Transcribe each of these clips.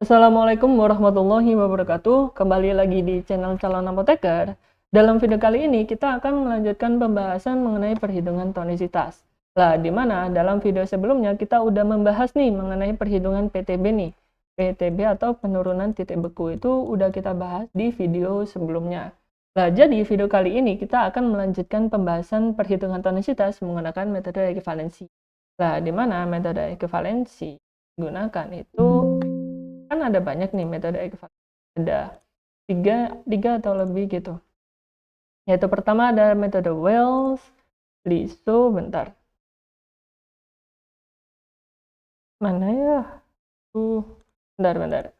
Assalamualaikum warahmatullahi wabarakatuh. Kembali lagi di channel Calon Apoteker. Dalam video kali ini kita akan melanjutkan pembahasan mengenai perhitungan tonisitas. Lah, di mana dalam video sebelumnya kita udah membahas nih mengenai perhitungan PTB nih. PTB atau penurunan titik beku itu udah kita bahas di video sebelumnya. Lah, jadi video kali ini kita akan melanjutkan pembahasan perhitungan tonisitas menggunakan metode ekuivalensi. Lah, di mana metode ekuivalensi gunakan itu kan ada banyak nih metode ekuivalensi. Ada tiga atau lebih gitu. Yaitu pertama ada metode Wells, Liso, bentar. Mana ya? Bentar.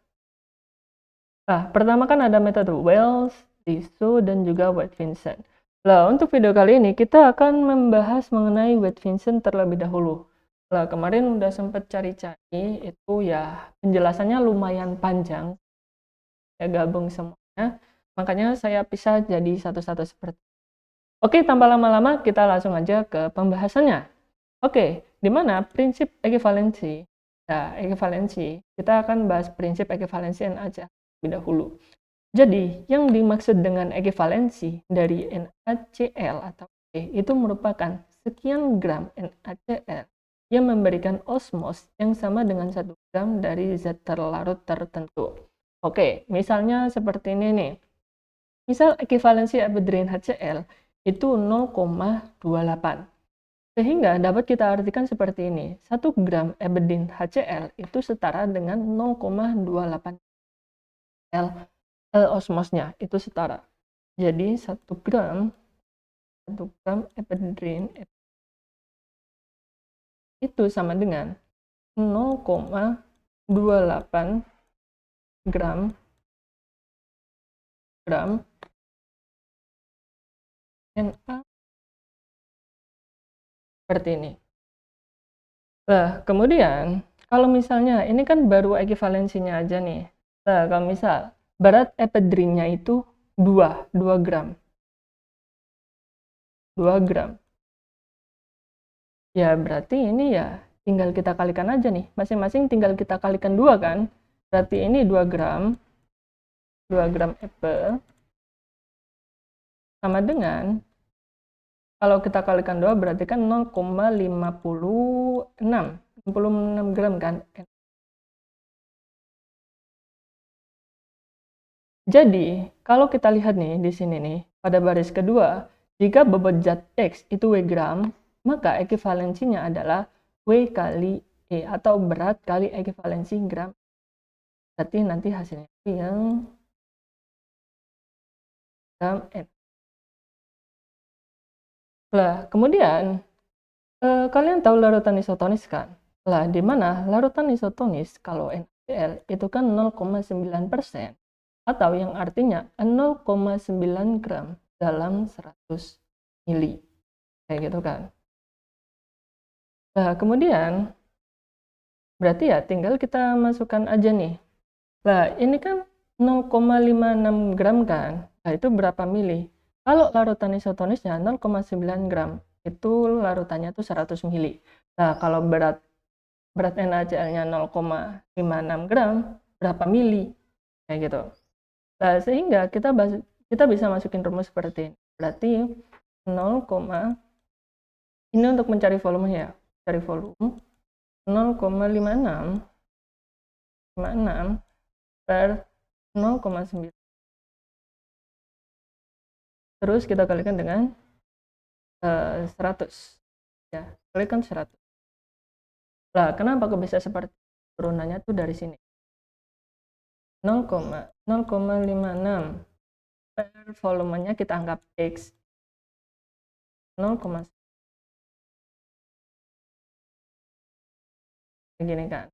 Nah, pertama kan ada metode Wells, Liso, dan juga White-Vincent. Nah, untuk video kali ini kita akan membahas mengenai White-Vincent terlebih dahulu. Nah, kemarin udah sempat cari-cari, itu ya penjelasannya lumayan panjang. Ya gabung semuanya. Makanya saya pisah jadi satu-satu seperti. Oke, tanpa lama-lama kita langsung aja ke pembahasannya. Oke, di mana prinsip ekuivalensi? Nah, ekuivalensi, kita akan bahas prinsip ekuivalensi aja lebih dahulu. Jadi, yang dimaksud dengan ekuivalensi dari NaCl atau E itu merupakan sekian gram NaCl yang memberikan osmos yang sama dengan 1 gram dari zat terlarut tertentu. Oke, misalnya seperti ini nih. Misal ekuivalensi epidrin HCl itu 0,28. Sehingga dapat kita artikan seperti ini. 1 gram epidrin HCl itu setara dengan 0,28 L osmosnya itu setara. Jadi 1 gram epidrin itu sama dengan 0,28 gram Na seperti ini. Nah, kemudian kalau misalnya ini kan baru ekuivalensinya aja nih. Nah, kalau misal berat epidrinnya itu 2 gram. 2 gram. Ya, berarti ini ya tinggal kita kalikan aja nih. Masing-masing tinggal kita kalikan 2 kan. Berarti ini 2 gram. 2 gram epe sama dengan kalau kita kalikan 2 berarti kan 0,56 gram kan. Jadi, kalau kita lihat nih di sini nih, pada baris kedua, jika bobot zat X itu W gram, maka ekuivalensinya adalah W kali E atau berat kali ekuivalensi gram. Berarti nanti hasilnya yang gram N. Lah, kemudian kalian tahu larutan isotonis kan? Lah, di mana larutan isotonis kalau NaCl itu kan 0,9%. Atau yang artinya 0,9 gram dalam 100 mili. Kayak gitu kan. Nah, kemudian berarti ya tinggal kita masukkan aja nih. Nah, ini kan 0,56 gram kan. Nah, itu berapa mili? Kalau larutan isotonisnya 0,9 gram, itu larutannya tuh 100 mili. Nah, kalau berat NaCl-nya 0,56 gram, berapa mili? Kayak gitu. Nah, sehingga kita bisa masukin rumus seperti ini. Berarti 0, ini untuk mencari volume ya. Cari volume 0,56 per 0,9. Terus kita kalikan dengan 100. Ya, kalikan 100. Nah, kenapa kok bisa seperti turunannya tuh dari sini? 0,56 per volumenya kita anggap X 0, gini kan.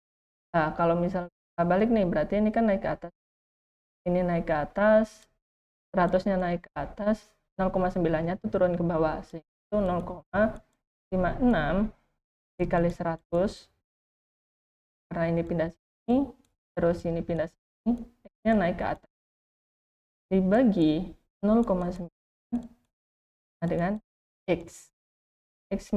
Nah, kalau misal balik nih, berarti ini kan naik ke atas. Ini naik ke atas, 100-nya naik ke atas, 0,9-nya tuh turun ke bawah. Sehingga itu 0,56 dikali 100, karena ini pindah sini, terus ini pindah sini, X-nya naik ke atas. Dibagi 0,9 dengan X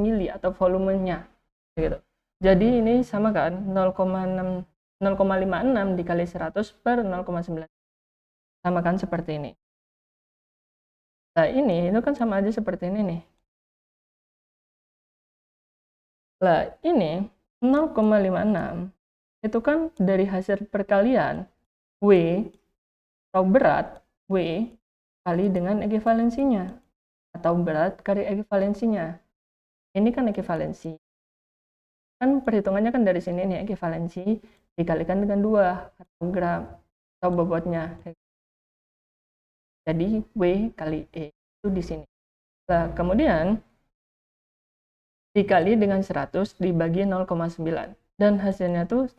mili atau volumenya. Gitu. Jadi ini sama kan, 0,6 0,56 dikali 100 per 0,9. Samakan seperti ini. Nah, ini itu kan sama aja seperti ini nih. Nah, ini 0,56 itu kan dari hasil perkalian W atau berat W kali dengan ekivalensinya, atau berat kali ekivalensinya. Ini kan ekivalensi. Kan perhitungannya kan dari sini nih, ekivalensi dikalikan dengan 2 atau gram atau bobotnya. Jadi W kali E itu di sini. Nah, kemudian dikali dengan 100 dibagi 0,9. Dan hasilnya tuh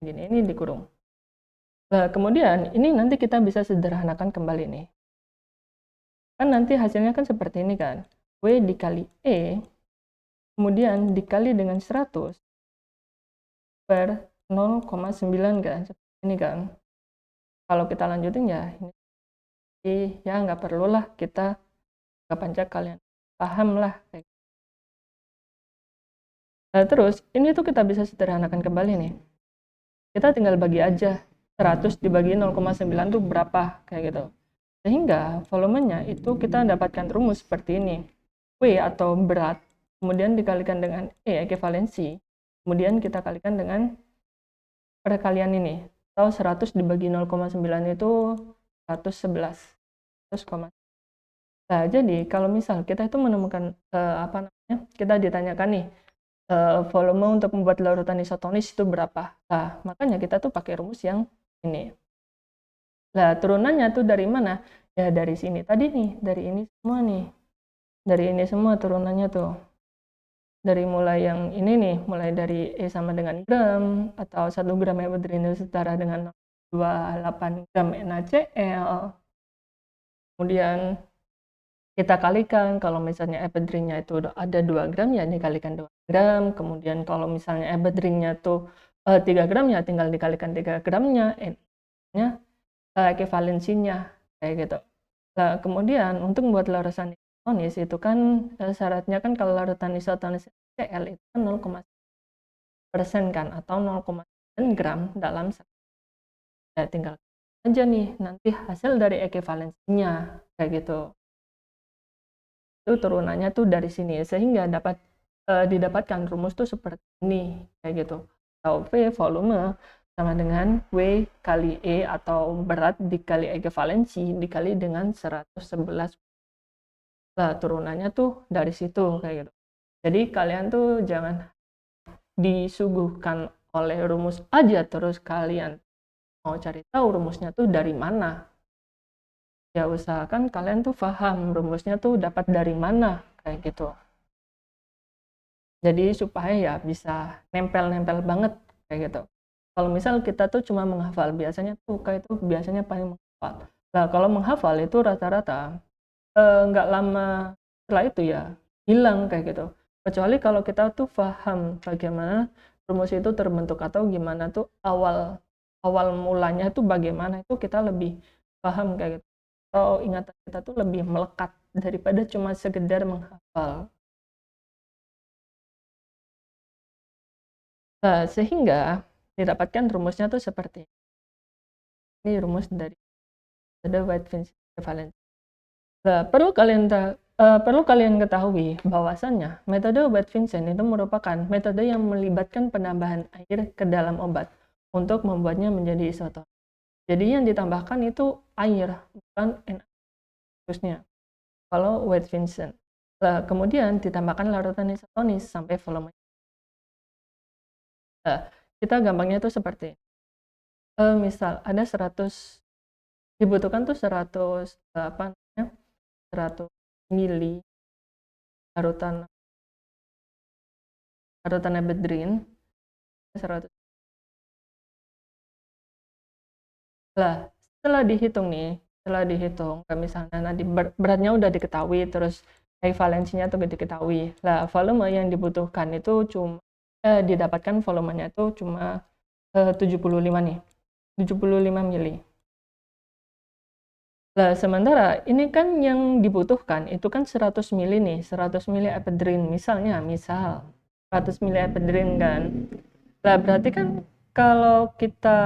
gini, ini dikurung. Nah, kemudian ini nanti kita bisa sederhanakan kembali nih. Kan nanti hasilnya kan seperti ini kan. W dikali E, kemudian dikali dengan 100 per 0,9 kan. Seperti ini kan. Kalau kita lanjutin ya, ini ya nggak perlulah kita ke pancak, kalian paham lah. Nah, terus ini tuh kita bisa sederhanakan kembali nih. Kita tinggal bagi aja 100 dibagi 0,9 tuh berapa, kayak gitu. Sehingga volumenya itu kita dapatkan rumus seperti ini. W atau berat, kemudian dikalikan dengan E ekivalensi, kemudian kita kalikan dengan perkalian ini. Atau 100 dibagi 0,9 itu 111. Nah, jadi kalau misal kita itu menemukan kita ditanyakan nih volume untuk membuat larutan isotonis itu berapa. Nah, makanya kita tuh pakai rumus yang ini. Nah, turunannya tuh dari mana? Ya dari sini tadi nih, dari ini semua nih. Dari ini semua turunannya tuh. Dari mulai yang ini nih, mulai dari E sama dengan gram, atau 1 gram epedrin setara dengan 28 gram NaCl. Kemudian kita kalikan, kalau misalnya epedrinnya itu ada 2 gram, ya dikalikan 2 gram. Kemudian kalau misalnya epedrinnya tuh 3 gram, ya tinggal dikalikan 3 gramnya, ekivalensinya, kayak gitu. Nah, kemudian untuk membuat larutan isotonis itu kan syaratnya kan kalau larutan isotonis Cl itu kan 0,1% kan, atau 0,9 gram dalam 1. Ya tinggal aja nih nanti hasil dari ekivalensinya, kayak gitu. Itu turunannya tuh dari sini, sehingga dapat didapatkan rumus tuh seperti ini, kayak gitu. Atau V volume sama dengan W kali E atau berat dikali ekivalensi dikali dengan 111. Nah, turunannya tuh dari situ, kayak gitu. Jadi kalian tuh jangan disuguhkan oleh rumus aja terus kalian mau cari tahu rumusnya tuh dari mana. Ya usahakan kalian tuh paham rumusnya tuh dapat dari mana, kayak gitu. Jadi supaya ya bisa nempel-nempel banget, kayak gitu. Kalau misal kita tuh cuma menghafal, biasanya tuh kayak itu biasanya paling menghafal. Nah, kalau menghafal itu rata-rata nggak lama setelah itu ya hilang, kayak gitu. Kecuali kalau kita tuh paham bagaimana rumus itu terbentuk, atau gimana tuh awal mulanya tuh bagaimana, itu kita lebih paham, kayak gitu. Atau ingatan kita tuh lebih melekat daripada cuma sekedar menghafal. Nah, sehingga didapatkan rumusnya tuh seperti ini, rumus dari metode White-Vincent equivalence. Nah, perlu kalian ketahui bahwasannya metode White-Vincent itu merupakan metode yang melibatkan penambahan air ke dalam obat untuk membuatnya menjadi isoton. Jadi yang ditambahkan itu air, bukan NaCl kalau White-Vincent. Nah, kemudian ditambahkan larutan isotonis sampai volume. Nah, kita gampangnya tuh seperti misal ada 100, dibutuhkan tuh 100 100 mili larutan epedrin 100. Lah, setelah dihitung misalnya nanti beratnya udah diketahui, terus ekivalensinya tuh diketahui. Lah, volume yang dibutuhkan itu cuma didapatkan volumenya itu cuma 75 nih. 75 mili. Lah, sementara ini kan yang dibutuhkan itu kan 100 mili nih, 100 mili epedrin misal 100 mili epedrin kan. Lah berarti kan kalau kita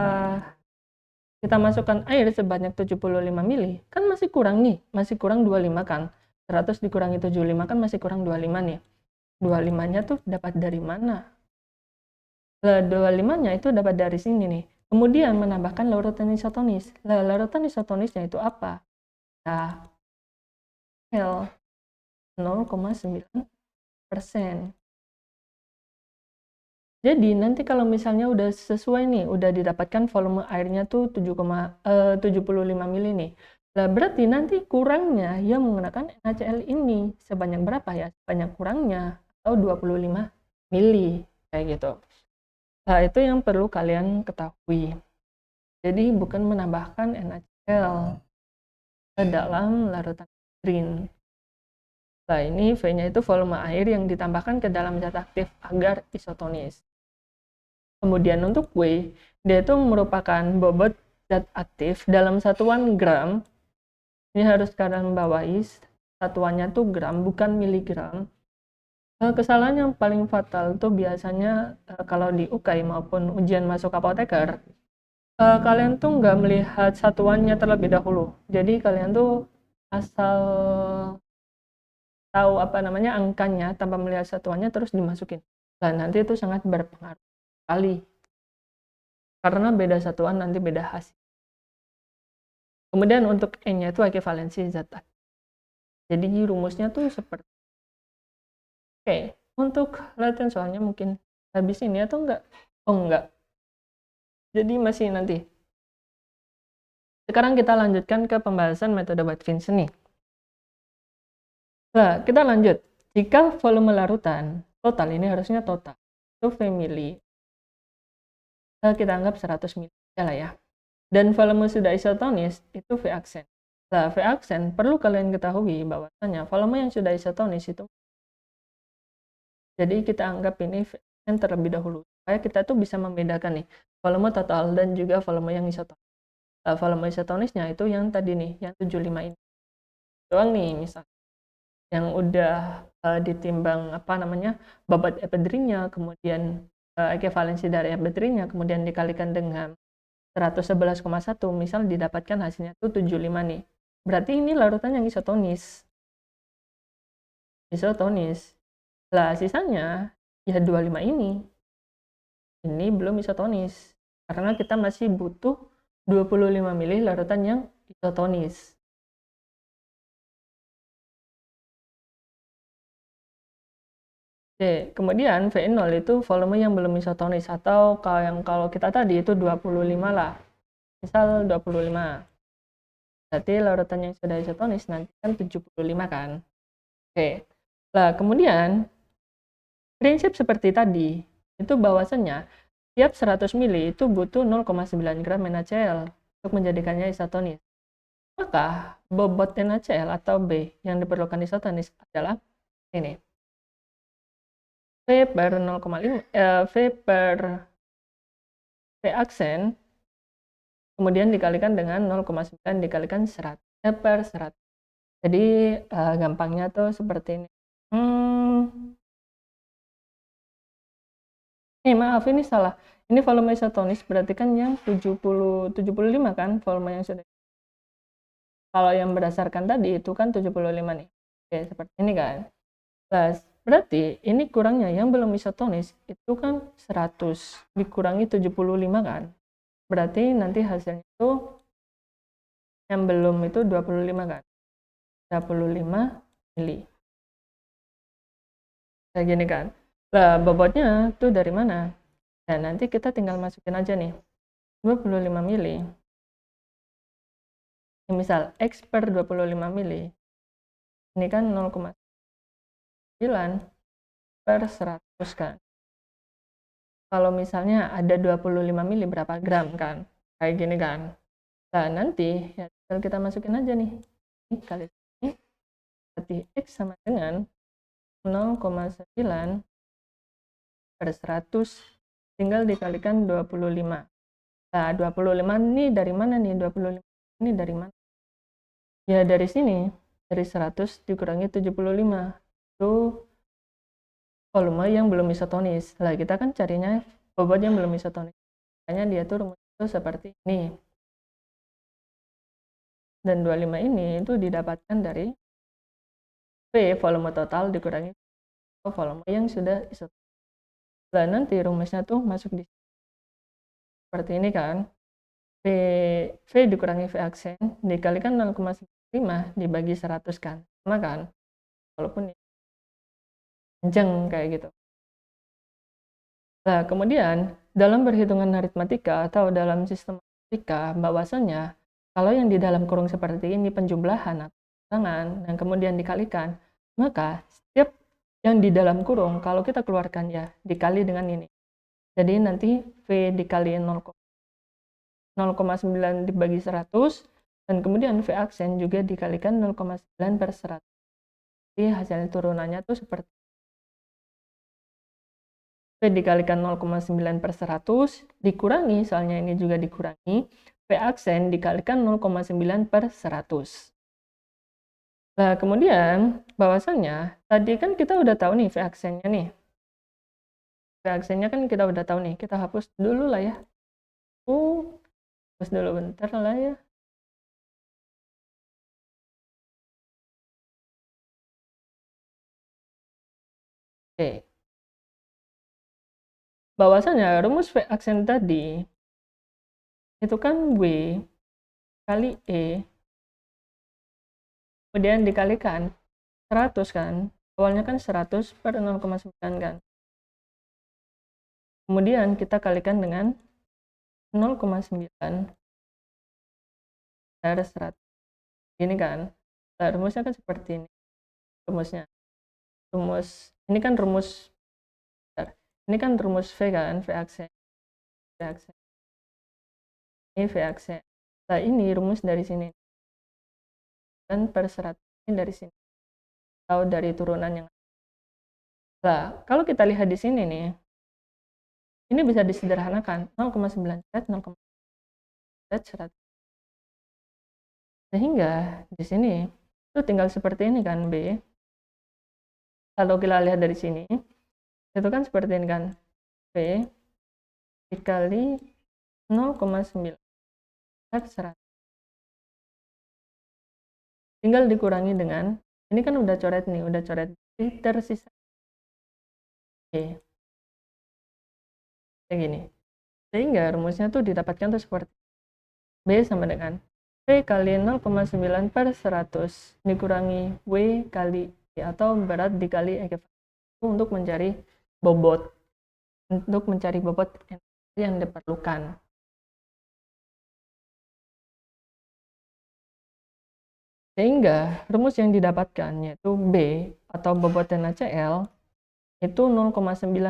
masukkan air sebanyak 75 mili, kan masih kurang nih, masih kurang 25 kan. 100 dikurangi 75 kan masih kurang 25 nih. 25-nya tuh dapat dari mana? 25-nya itu dapat dari sini nih. Kemudian menambahkan larutan isotonis. Larutan isotonisnya itu apa? Nah, L 0,9%. Jadi nanti kalau misalnya udah sesuai nih, udah didapatkan volume airnya tuh 75 mili nih. Nah, berarti nanti kurangnya yang menggunakan NaCl ini sebanyak berapa ya? Sebanyak kurangnya atau 25 mili kayak gitu. Nah, itu yang perlu kalian ketahui. Jadi bukan menambahkan NaCl ke dalam larutan green. Nah, ini V-nya itu volume air yang ditambahkan ke dalam zat aktif agar isotonis. Kemudian untuk W, dia itu merupakan bobot zat aktif dalam satuan gram. Ini harus kalian bawahi, satuannya tuh gram, bukan miligram. Kesalahan yang paling fatal tuh biasanya kalau di UKAI maupun ujian masuk apoteker, kalian tuh nggak melihat satuannya terlebih dahulu. Jadi kalian tuh asal tahu apa namanya angkanya tanpa melihat satuannya terus dimasukin. Nah, nanti itu sangat berpengaruh sekali. Karena beda satuan nanti beda hasil. Kemudian untuk E-nya itu ekivalensi zat aktif. Jadi rumusnya tuh seperti oke, untuk latihan soalnya mungkin habis ini atau enggak? Oh enggak. Jadi masih nanti. Sekarang kita lanjutkan ke pembahasan metode Watt-Vincent nih. Nah, kita lanjut. Jika volume larutan total, ini harusnya total, itu V mili, kita anggap 100 mili lah ya. Dan volume sudah isotonis itu V aksen. Nah, V aksen perlu kalian ketahui bahwasanya volume yang sudah isotonis itu, jadi kita anggap ini V aksen terlebih dahulu supaya kita tuh bisa membedakan nih volume total dan juga volume yang isotonis. Nah, volume isotonisnya itu yang tadi nih, yang 75 ini doang nih misal. Yang udah ditimbang apa namanya bobot epidrinnya, kemudian ekivalensi dari epidrinnya, kemudian dikalikan dengan 111,1, misal didapatkan hasilnya itu 75 nih. Berarti ini larutan yang isotonis. Isotonis. Lah sisanya ya 25 ini. Ini belum isotonis. Karena kita masih butuh 25 mili larutan yang isotonis. Oke, kemudian V0 itu volume yang belum isotonis atau kalau kita tadi itu 25 lah. Misal 25. Berarti larutan yang sudah isotonis nanti kan 75 kan. Oke. Nah, kemudian prinsip seperti tadi itu bahwasannya tiap 100 mili itu butuh 0,9 gram NaCl untuk menjadikannya isotonis. Maka bobot NaCl atau B yang diperlukan isotonis adalah ini. V per 0,5 V per V aksen kemudian dikalikan dengan 0,9 dikalikan 100 per 100. Jadi gampangnya tuh seperti ini. Maaf ini salah. Ini volume isotonis berarti kan yang 75 kan volume yang sudah. Kalau yang berdasarkan tadi itu kan 75 nih. Oke, seperti ini kan. Plus, berarti ini kurangnya yang belum isotonis itu kan 100 dikurangi 75 kan. Berarti nanti hasilnya itu yang belum itu 25 kan. 25 mili. Kayak gini kan. Lah, bobotnya tuh dari mana? Nah, nanti kita tinggal masukin aja nih. 25 mili. Misal X per 25 mili. Ini kan 0,9 per 100 kan. Kalau misalnya ada 25 mili berapa gram kan? Kayak gini kan. Nah, nanti ya tinggal kita masukin aja nih. Ini kali ini berarti X sama dengan 0,9 per 100 tinggal dikalikan 25. Nah, 25 ini dari mana nih? 25 ini dari mana? Ya dari sini, dari 100 dikurangi 75. Itu volume yang belum isotonis. Lah kita kan carinya bobot yang belum isotonik. Makanya dia tuh rumus itu seperti ini. Dan 25 ini itu didapatkan dari V volume total dikurangi volume yang sudah isotonik. Nah, nanti rumusnya tuh masuk di seperti ini kan. V dikurangi V aksen dikalikan 0,5 dibagi 100 kan. Sama kan? Walaupun panjang kayak gitu. Nah, kemudian dalam perhitungan aritmatika atau dalam sistem matematika, bahwasanya kalau yang di dalam kurung seperti ini penjumlahan atau kurangan dan kemudian dikalikan, maka setiap yang di dalam kurung kalau kita keluarkan ya dikali dengan ini. Jadi nanti V dikali 0,9 dibagi 100 dan kemudian V aksen juga dikalikan 0,9 per 100. Jadi hasil turunannya tuh seperti V dikalikan 0,9 per 100 dikurangi, soalnya ini juga dikurangi, V aksen dikalikan 0,9 per 100. Nah, kemudian bahwasannya tadi kan kita udah tahu nih V aksennya nih. V aksennya kan kita udah tahu nih, kita hapus dulu lah ya. Hapus dulu bentar lah ya. Oke. Bahwasanya rumus V aksen tadi itu kan W kali E kemudian dikalikan 100 kan, awalnya kan 100 per 0,9 kan, kemudian kita kalikan dengan 0,9 per 100 ini kan. Nah, rumusnya kan seperti ini rumusnya. Ini kan rumus V kan, V aksen ini V aksen. Nah, ini rumus dari sini dan per 100 ini dari sini atau dari turunan yang. Nah, kalau kita lihat di sini nih, ini bisa disederhanakan 0,9 Z 0,9 Z 100. Sehingga di sini itu tinggal seperti ini kan B. Kalau kita lihat dari sini itu kan seperti ini kan, V dikali 0,9 per 100 tinggal dikurangi dengan ini kan udah coret nih, tersisa kayak gini. Sehingga rumusnya tuh didapatkan tuh seperti B sama dengan V kali 0,9 per 100 dikurangi W kali E atau berat dikali ekuivalen untuk mencari bobot energi yang diperlukan. Sehingga rumus yang didapatkan yaitu B atau bobot NaCl itu 0,9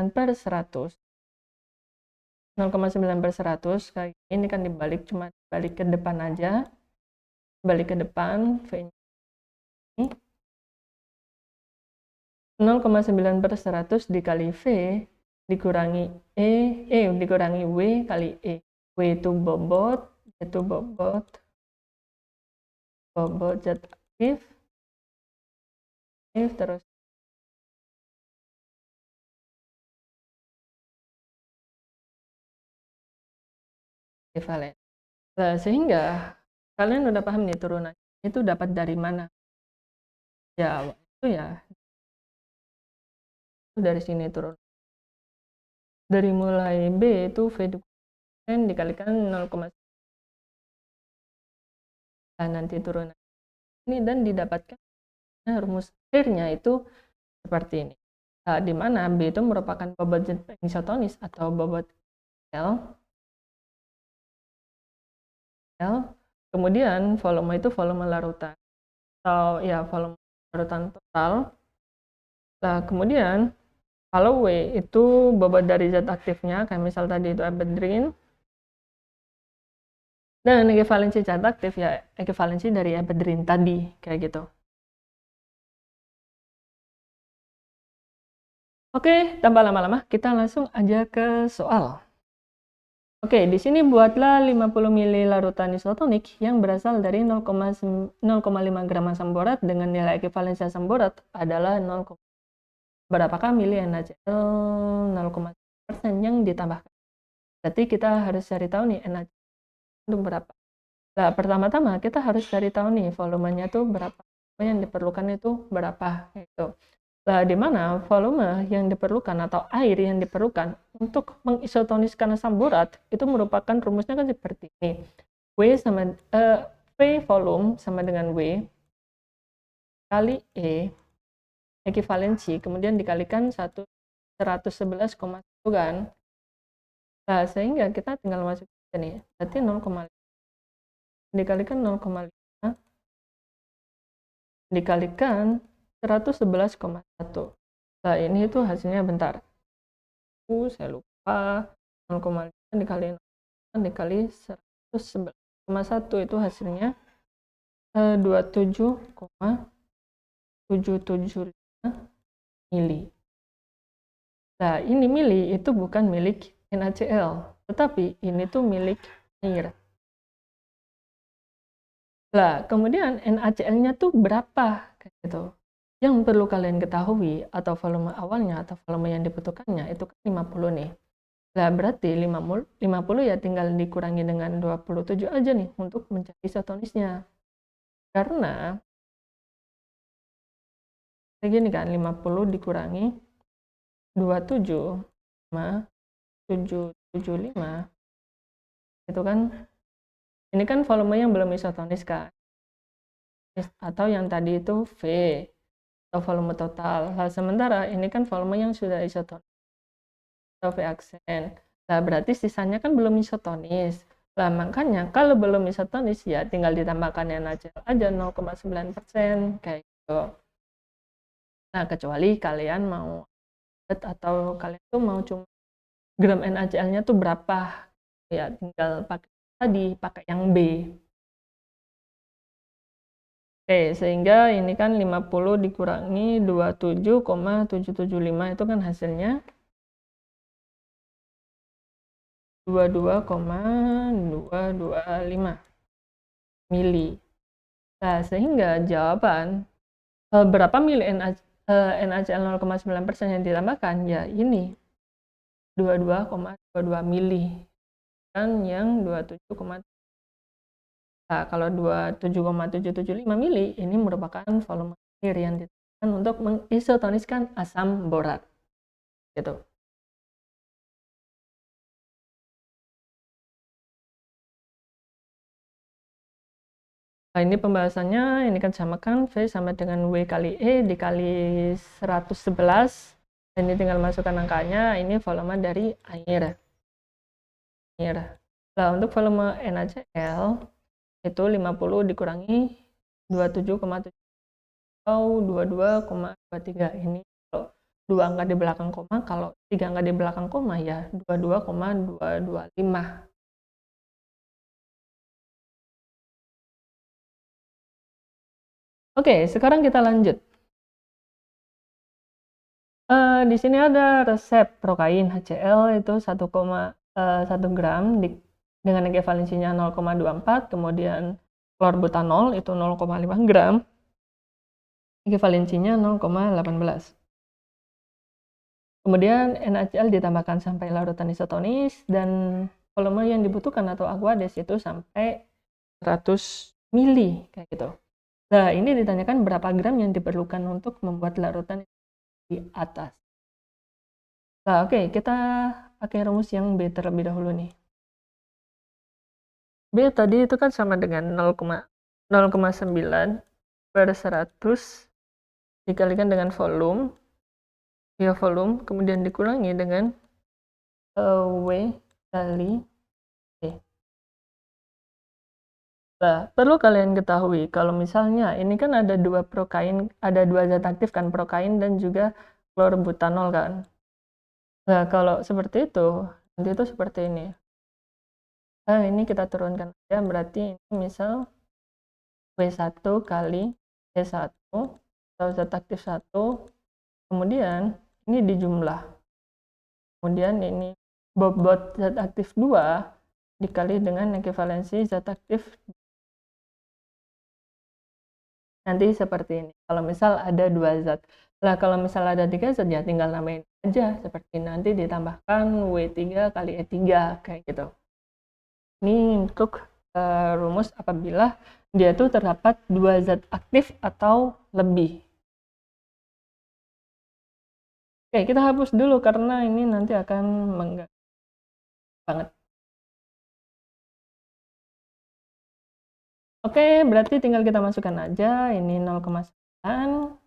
per 100. 0,9 per 100 kayak ini kan dibalik, cuma balik ke depan aja. Balik ke depan, V ini 0,9 per 100 dikali V dikurangi dikurangi W kali E. W itu bobot zat aktif terus ekuivalen. Nah, sehingga kalian udah paham nih turunan itu dapat dari mana? Ya, itu ya dari sini turun. Dari mulai B itu V dikalikan 0,9. Nah, nanti turunan ini dan didapatkan rumus akhirnya itu seperti ini. Nah, di mana B itu merupakan bobot zat isotonis atau bobot L. Kemudian volume itu volume larutan atau ya volume larutan total. Nah, kemudian kalau W itu bobot dari zat aktifnya, kayak misal tadi itu epedrin. Dan ekivalensi zat aktif ya ekivalensi dari epedrin tadi, kayak gitu. Oke, tanpa lama-lama, kita langsung aja ke soal. Oke, di sini buatlah 50 ml larutan isotonik yang berasal dari 0,5 gram asam borat dengan nilai ekivalensi asam borat adalah 0. Berapakah mili NaCl 0,1% yang ditambahkan? Berarti kita harus cari tahu nih NaCl itu berapa. Nah, pertama-tama kita harus cari tahu nih volumenya tuh berapa. Yang diperlukan itu berapa gitu. Nah, di mana volume yang diperlukan atau air yang diperlukan untuk mengisotoniskan asam borat itu merupakan rumusnya kan seperti ini. V volume sama dengan W kali E ekivalensi, kemudian dikalikan 111,1 kan. Nah, sehingga kita tinggal masuk ke sini. Berarti 0,5 dikalikan 0,5 dikalikan 111,1. Nah, ini itu hasilnya bentar. Saya lupa. 0,5 dikali 111,1 itu hasilnya 27,775 mili. Nah, ini mili itu bukan milik NaCl, tetapi ini tuh milik air. Nah, kemudian NaCl-nya tuh berapa? Kayak gitu. Yang perlu kalian ketahui atau volume awalnya atau volume yang dibutuhkannya itu kan 50 nih. Nah, berarti 50 ya tinggal dikurangi dengan 27 aja nih untuk mencari isotonisnya. Karena kayak gini kan, 50 dikurangi 27 sama 775 itu kan, ini kan volume yang belum isotonis kan, atau yang tadi itu V atau volume total. Nah, sementara ini kan volume yang sudah isotonis atau V aksen. Nah, berarti sisanya kan belum isotonis. Nah, makanya kalau belum isotonis ya tinggal ditambahkan NaCl aja 0,9% kayak gitu. Nah, kecuali kalian mau atau kalian tuh mau cuma gram NaCl-nya tuh berapa, ya tinggal pakai yang B. Oke, sehingga ini kan 50 dikurangi 27,775 itu kan hasilnya 22,225 mili. Nah, sehingga jawaban berapa mili NaCl 0,9% yang ditambahkan? Ya ini 22,22 mili dan yang 27, nah, kalau 27,775 mili ini merupakan volume air yang digunakan untuk mengisotoniskan asam borat. Gitu. Nah, ini pembahasannya, ini kan samakan V sama dengan W kali E dikali 111. Dan ini tinggal masukkan angkanya, ini volume dari air. Nah, untuk volume NaCl itu 50 dikurangi 27,7 atau 22,23. Ini kalau 2 angka di belakang koma, kalau 3 angka di belakang koma ya 22,225. Oke, sekarang kita lanjut. Di sini ada resep prokain HCl itu 1 gram dengan ekivalensinya 0,24, kemudian klorbutanol itu 0,5 gram, ekivalensinya 0,18. Kemudian NaCl ditambahkan sampai larutan isotonis dan volume yang dibutuhkan atau aqueous itu sampai 100 mili kayak gitu. Nah, ini ditanyakan berapa gram yang diperlukan untuk membuat larutan di atas. Nah, oke, kita pakai rumus yang B terlebih dahulu nih. B tadi itu kan sama dengan 0,9 per 100 dikalikan dengan volume, ya volume, kemudian dikurangi dengan W kali E. Nah, perlu kalian ketahui kalau misalnya ini kan ada dua prokain, ada dua zat aktif kan, prokain dan juga klorbutanol kan. Nah, kalau seperti itu, nanti itu seperti ini. Nah, ini kita turunkan aja, berarti ini misal W1 kali E1 atau zat aktif 1, kemudian ini dijumlah. Kemudian ini bobot zat aktif 2 dikali dengan ekivalensi zat aktif. Nanti seperti ini. Kalau misal ada 2 zat. Nah, kalau misal ada 3 zat ya tinggal namain aja, seperti nanti ditambahkan W3 kali E3 kayak gitu. Ini untuk rumus apabila dia itu terdapat 2 zat aktif atau lebih. Oke, kita hapus dulu karena ini nanti akan mengganggu banget. Oke, berarti tinggal kita masukkan aja ini 0,9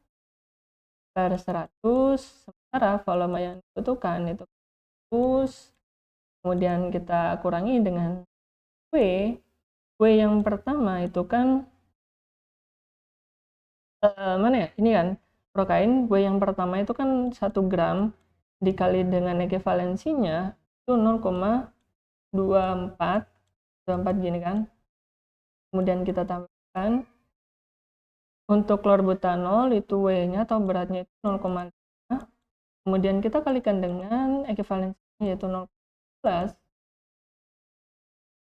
per 100, sementara volume yang dibutuhkan itu 100, kemudian kita kurangi dengan W. W yang pertama itu kan mana ya? Ini kan prokain. W yang pertama itu kan 1 gram dikali dengan ekivalensinya itu 0,24 gini kan. Kemudian kita tambahkan untuk klorbutanol itu W-nya atau beratnya itu 0,5. Kemudian kita kalikan dengan ekivalensinya yaitu 0,11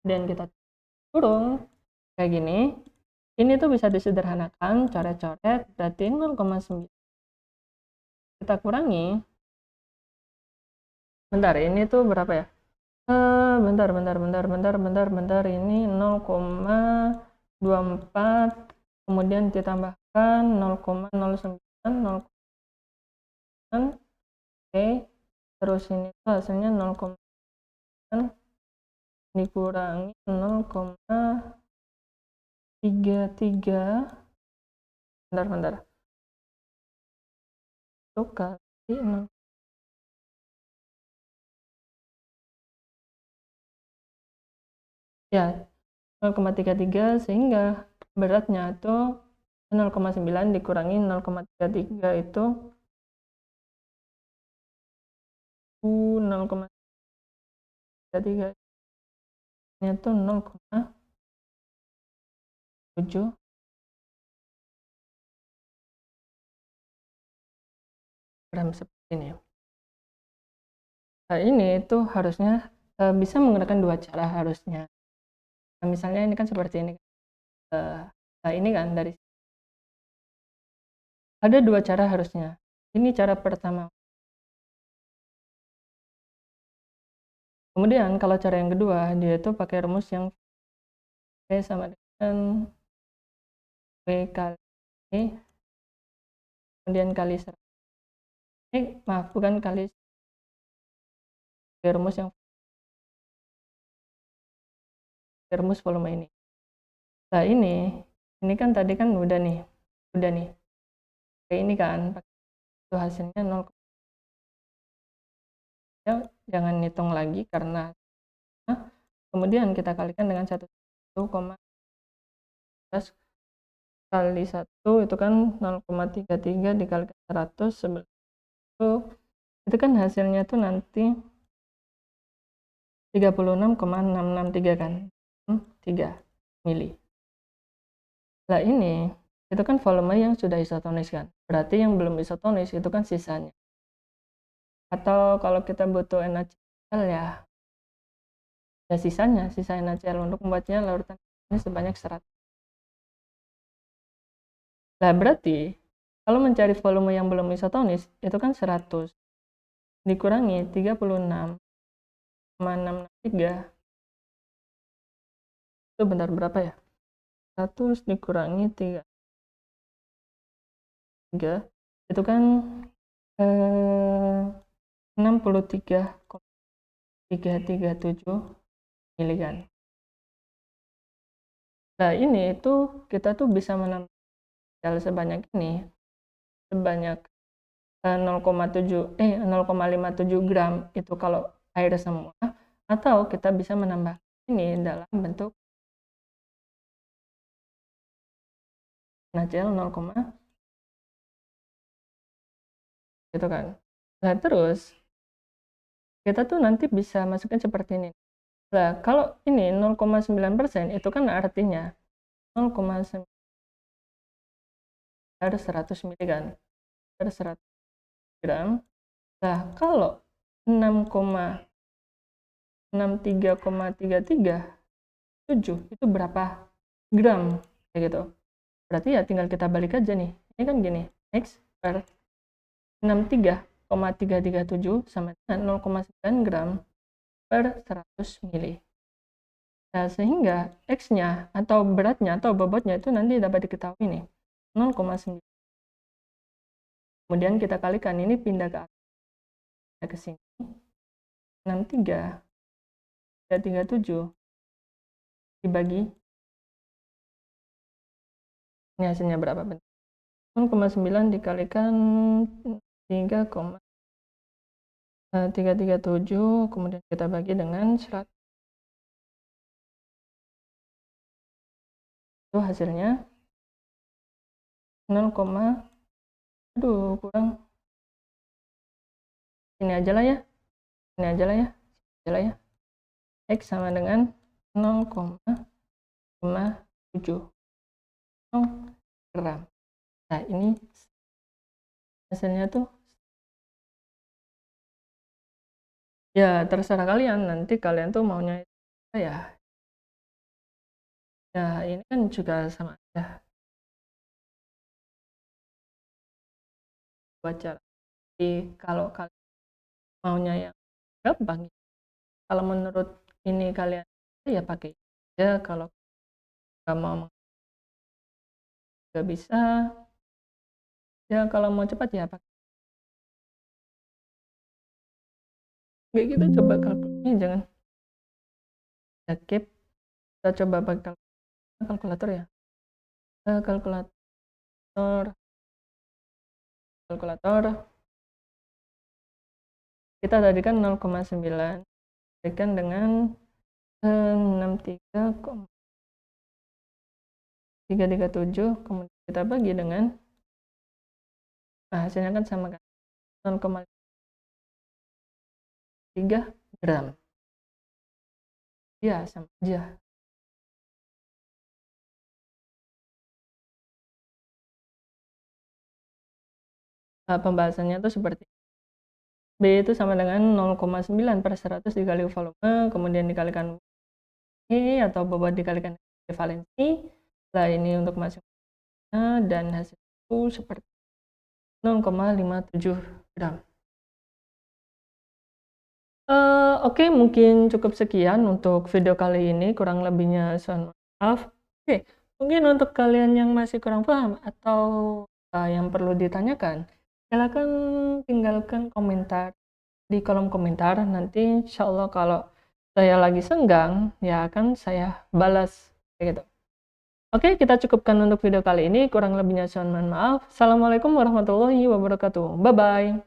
dan kita kurung kayak gini. Ini tuh bisa disederhanakan, coret-coret, berarti 0,9. Kita kurangi. Bentar, ini tuh berapa ya? Bentar. Ini 0,24, kemudian ditambahkan 0,09, oke. Terus ini tuh hasilnya 0,9 dikurangi 0,33. Bentar. Itu kali 0. Ya, 0,33 sehingga beratnya itu 0,9 dikurangi 0,33 itu 0,33 itu 0,7 gram seperti ini. Nah, ini itu harusnya bisa menggunakan 2 cara harusnya. Nah, misalnya ini kan seperti ini. Nah, ini kan dari ada 2 cara harusnya. Ini cara pertama. Kemudian kalau cara yang kedua, dia itu pakai rumus yang V sama dengan V kali E, kemudian kali 100. Maaf, bukan kali rumus yang rumus volume ini. Nah, ini kan tadi kan udah nih. Kayak ini kan, itu hasilnya 0. Ya, jangan hitung lagi karena kemudian kita kalikan dengan 1,11 kali 1 itu kan 0,33 dikalikan 100 itu kan hasilnya tuh nanti 36,663 kan, 3 mili. Nah, ini itu kan volume yang sudah isotonis kan, berarti yang belum isotonis itu kan sisanya. Atau kalau kita butuh NaCl ya sisanya, sisa NaCl untuk membuatnya larutan ini sebanyak 100. Nah, berarti kalau mencari volume yang belum isotonis itu kan 100 dikurangi 36,663 itu bentar berapa ya? 100 dikurangi 3 itu kan 63,337 mili kan. Nah, ini itu kita tuh bisa menambah sebanyak ini sebanyak 0,57 gram itu kalau air semua, atau kita bisa menambah ini dalam bentuk NaCl 0, gitu kan. Nah, terus kita tuh nanti bisa masukin seperti ini. Nah, kalau ini 0,9% itu kan artinya 0,9 per 100 mili kan, per 100 gram. Nah, kalau 6,63,337 itu berapa gram kayak gitu. Berarti ya tinggal kita balik aja nih. Ini kan gini, X per 63,337 0,337 sama dengan 0,9 gram per 100 mili. Nah, sehingga X-nya atau beratnya atau bobotnya itu nanti dapat diketahui nih, 0,9. Kemudian kita kalikan, ini pindah ke sini. 63,337 dibagi, ini hasilnya berapa? 0,9 dikalikan 3,337, kemudian kita bagi dengan 100. Itu hasilnya 0, aduh kurang. Ini aja lah ya. X sama dengan 0,57 gram. Nah, ini hasilnya tuh ya terserah kalian, nanti kalian tuh maunya ya. Ya, ini kan juga sama aja. Buat cara. Jadi kalau kalian maunya yang gampang, kalau menurut ini kalian ya pakai ya, kalau nggak mau nggak bisa ya, kalau mau cepat ya pakai. Kayak kita coba kalkulasinya, jangan ya, keep. Kita coba pakai kalkulator ya. Kalkulator kita tadi kan 0,9 berikan dengan 63,337, kemudian kita bagi dengan, nah hasilnya kan sama kan, 0,3 gram. Ya, sama aja. Nah, pembahasannya tuh seperti B itu sama dengan 0,9 per 100 dikali volume, kemudian dikalikan E atau bobot dikalikan valensi. Nah, ini untuk masing-masingnya, dan hasil itu seperti 0,57 gram. Oke, mungkin cukup sekian untuk video kali ini, kurang lebihnya mohon maaf. Oke, mungkin untuk kalian yang masih kurang paham atau yang perlu ditanyakan, silakan tinggalkan komentar di kolom komentar. Nanti insya Allah kalau saya lagi senggang ya akan saya balas gitu. Oke, kita cukupkan untuk video kali ini, kurang lebihnya mohon maaf. Assalamualaikum warahmatullahi wabarakatuh. Bye bye.